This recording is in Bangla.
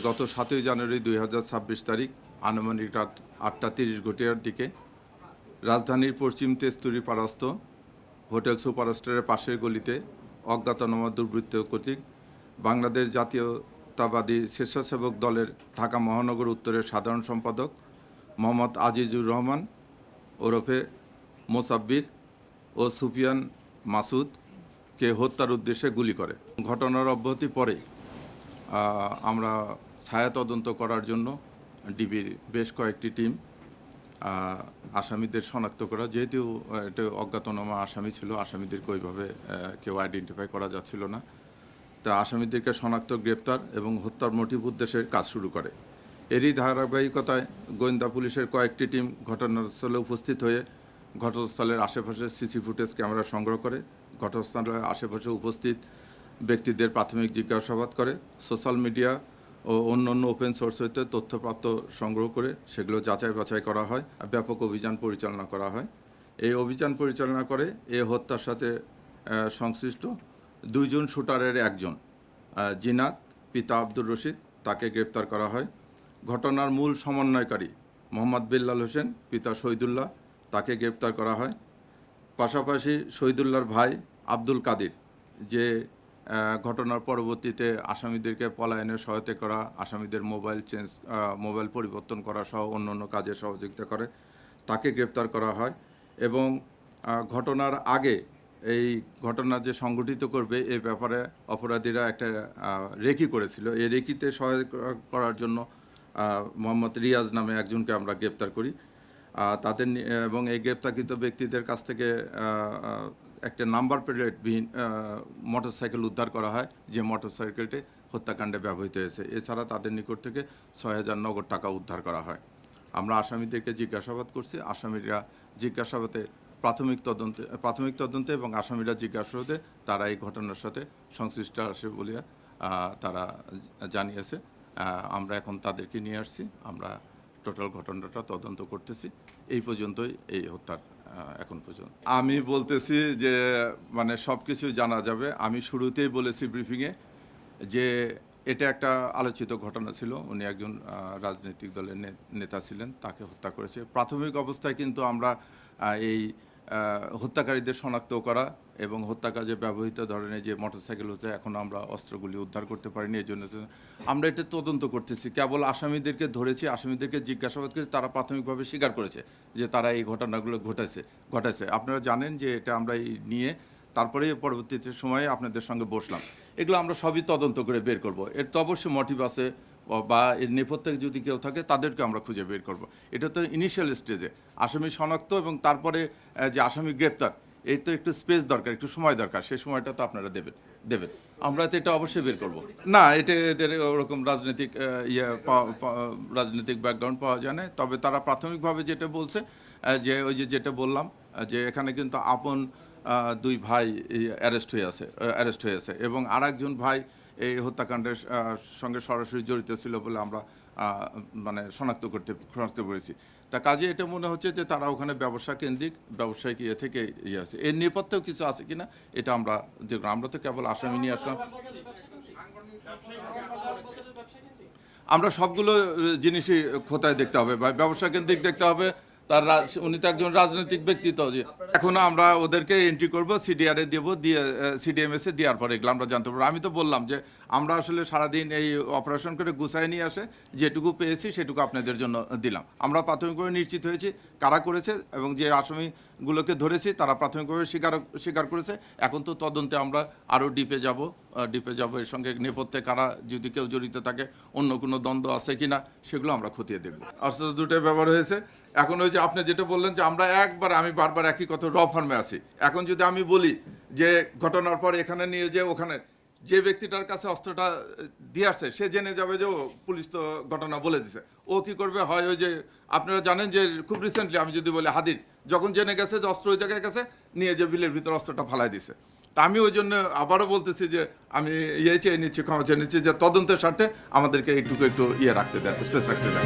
গত ৭ই জানুয়ারি ২০২৬ তারিখ আনুমানিক রাত ৮:৩০ দিকে রাজধানীর পশ্চিম তেস্তুরি পাড়াস্থ হোটেল সুপারস্টারের পাশের গলিতে অজ্ঞাতনামা দুর্বৃত্ত কর্তৃক বাংলাদেশ জাতীয়তাবাদী স্বেচ্ছাসেবক দলের ঢাকা মহানগর উত্তরের সাধারণ সম্পাদক মোহাম্মদ আজিজুর রহমান ওরফে মোসাব্বির ও সুফিয়ান মাসুদকে হত্যার উদ্দেশ্যে গুলি করে। ঘটনার অব্যাহতি পরে আমরা ছায়া তদন্ত করার জন্য ডিবির বেশ কয়েকটি টিম আসামিদের শনাক্ত করা, যেহেতু এটা অজ্ঞাতনামা আসামি ছিল, আসামিদেরকে ওইভাবে কেউ আইডেন্টিফাই করা যাচ্ছিল না, তা আসামিদেরকে শনাক্ত, গ্রেপ্তার এবং হত্যার মোটিভ উদ্দেশ্যে কাজ শুরু করে। এরই ধারাবাহিকতায় গোয়েন্দা পুলিশের কয়েকটি টিম ঘটনাস্থলে উপস্থিত হয়ে ঘটনাস্থলের আশেপাশে সিসি ফুটেজ ক্যামেরা সংগ্রহ করে ঘটনাস্থলের আশেপাশে উপস্থিত ব্যক্তিদের প্রাথমিক জিজ্ঞাসাবাদ করে, সোশ্যাল মিডিয়া ও অন্যান্য ওপেন সোর্স হইতে তথ্যপ্রাপ্ত সংগ্রহ করে সেগুলো যাচাই বাছাই করা হয়, ব্যাপক অভিযান পরিচালনা করা হয়। এই অভিযান পরিচালনা করে এ হত্যার সাথে সংশ্লিষ্ট দুইজন শুটারের একজন জিনাত পিতা আব্দুর রশিদ, তাকে গ্রেপ্তার করা হয়। ঘটনার মূল সমন্বয়কারী মোহাম্মদ বিল্লাল হোসেন পিতা শহীদুল্লাহ, তাকে গ্রেপ্তার করা হয়। পাশাপাশি শহীদুল্লাহর ভাই আব্দুল কাদির, যে ঘটনার পরবর্তীতে আসামিদেরকে পলায়নে সহায়তা করা, আসামিদের মোবাইল পরিবর্তন করা সহ অন্যান্য কাজে সহযোগিতা করে, তাকে গ্রেপ্তার করা হয়। এবং ঘটনার আগে এই ঘটনা যে সংগঠিত করবে এ ব্যাপারে অপরাধীরা একটা রেকি করেছিল। এই রেকিতে সহায়তা করার জন্য মোহাম্মদ রিয়াজ নামে একজনকে আমরা গ্রেপ্তার করি। তাদের এবং এই গ্রেপ্তারকৃত ব্যক্তিদের কাছ থেকে একটা নাম্বার প্লেটবিহীন মোটরসাইকেল উদ্ধার করা হয়, যে মোটরসাইকেলটি হত্যাকাণ্ডে ব্যবহৃত হয়েছে। এছাড়া তাদের নিকট থেকে ৬,০০০ নগদ টাকা উদ্ধার করা হয়। আমরা আসামিদেরকে জিজ্ঞাসাবাদ করছি। আসামিরা জিজ্ঞাসাবাদে প্রাথমিক তদন্তে এবং আসামিরা জিজ্ঞাসাবাদে তারা এই ঘটনার সাথে সংশ্লিষ্ট আছে বলে তারা জানিয়েছে। আমরা এখন তাদেরকে নিয়ে আসছি, আমরা টোটাল ঘটনাটা তদন্ত করতেছি। এই পর্যন্তই এই হত্যার এখন পর্যন্ত আমি বলতেছি যে মানে সব কিছু জানা যাবে। আমি শুরুতেই বলেছি ব্রিফিংয়ে যে এটা একটা আলোচিত ঘটনা ছিল। উনি একজন রাজনৈতিক দলের নেতা ছিলেন, তাকে হত্যা করেছে। প্রাথমিক অবস্থায় কিন্তু আমরা এই হত্যাকারীদের শনাক্ত করা এবং হত্যা কাজে ব্যবহৃত ধরনের যে মোটরসাইকেল হচ্ছে, এখন আমরা অস্ত্রগুলি উদ্ধার করতে পারিনি। এই জন্য আমরা এটা তদন্ত করতেছি। কেবল আসামিদেরকে ধরেছি, আসামিদেরকে জিজ্ঞাসাবাদ করেছি, তারা প্রাথমিকভাবে স্বীকার করেছে যে তারা এই ঘটনাগুলো ঘটাইছে। আপনারা জানেন যে এটা আমরা নিয়ে তারপরে পরবর্তীতে সময়ে আপনাদের সঙ্গে বসলাম। এগুলো আমরা সবই তদন্ত করে বের করব। এর তো অবশ্যই মোটিভ আছে বা এর নেপথ্যে যদি কেউ থাকে তাদেরকে আমরা খুঁজে বের করব। এটা তো ইনিশিয়াল স্টেজে আসামি শনাক্ত এবং তারপরে যে আসামি গ্রেপ্তার, এই তো একটু স্পেস দরকার, একটু সময় দরকার। সেই সময়টা তো আপনারা দেবেন। আমরা তো এটা অবশ্যই বের করব না। এটা এদের ওরকম রাজনৈতিক ব্যাকগ্রাউন্ড পাওয়া যায় না। তবে তারা প্রাথমিকভাবে যেটা বলছে যে ওই যেটা বললাম যে এখানে কিন্তু আপন দুই ভাই অ্যারেস্ট হয়েছে এবং আরেকজন ভাই এই হত্যাকাণ্ডের সঙ্গে সরাসরি জড়িত ছিল বলে আমরা মানে শনাক্ত করেছি। তা কাজে এটা মনে হচ্ছে যে তারা ওখানে ব্যবসায়িক ইয়ে থেকে আছে। এর নেপথ্যেও কিছু আছে কিনা এটা আমরা দেখব। আমরা তো কেবল আসামি নিয়ে আসলাম। আমরা সবগুলো জিনিসই খোঁতায় দেখতে হবে বা ব্যবসা কেন্দ্রিক দেখতে হবে। উনি তো একজন রাজনৈতিক ব্যক্তিত্ব। যে এখনো আমরা ওদেরকে এন্ট্রি করবো, সিডিআরে দিয়ে সিডিএমএসে দেওয়ার পরে এগুলো আমরা জানতে পারবো। আমি তো বললাম যে আমরা আসলে সারাদিন এই অপারেশন করে গুছায় নিয়ে আসে যেটুকু পেয়েছি সেটুকু আপনাদের জন্য দিলাম। আমরা প্রাথমিকভাবে নিশ্চিত হয়েছি কারা করেছে এবং যে আসামিগুলোকে ধরেছি তারা প্রাথমিকভাবে স্বীকার করেছে। এখন তো তদন্তে আমরা আরও ডিপে যাব। এর সঙ্গে নেপথ্যে কারা যদি কেউ জড়িত থাকে, অন্য কোনো দ্বন্দ্ব আছে কিনা সেগুলো আমরা খতিয়ে দেখব। অস্ত্র দুটোই ব্যবহার হয়েছে। এখন ওই যে আপনি যেটা বললেন যে আমি বারবার একই কথা র ফর্মে আছি। এখন যদি আমি বলি যে ঘটনার পর এখানে নিয়ে যে ওখানে যে ব্যক্তিটার কাছে অস্ত্রটা দিয়ে আসছে সে জেনে যাবে যে পুলিশ তো ঘটনা বলে দিছে, ও কি করবে? হয় ওই যে আপনারা জানেন যে খুব রিসেন্টলি আমি যদি বলি হাদির যখন জেনে গেছে যে অস্ত্র ওই জায়গায় গেছে, নিয়ে যে বিলের ভিতর অস্ত্রটা ফালাই দিছে। তা আমি ওই জন্য আবারও বলতেছি যে আমি ক্ষমা চেয়ে নিচ্ছি যে তদন্তের স্বার্থে আমাদেরকে একটু রাখতে দেন, স্পেস রাখতে দেন।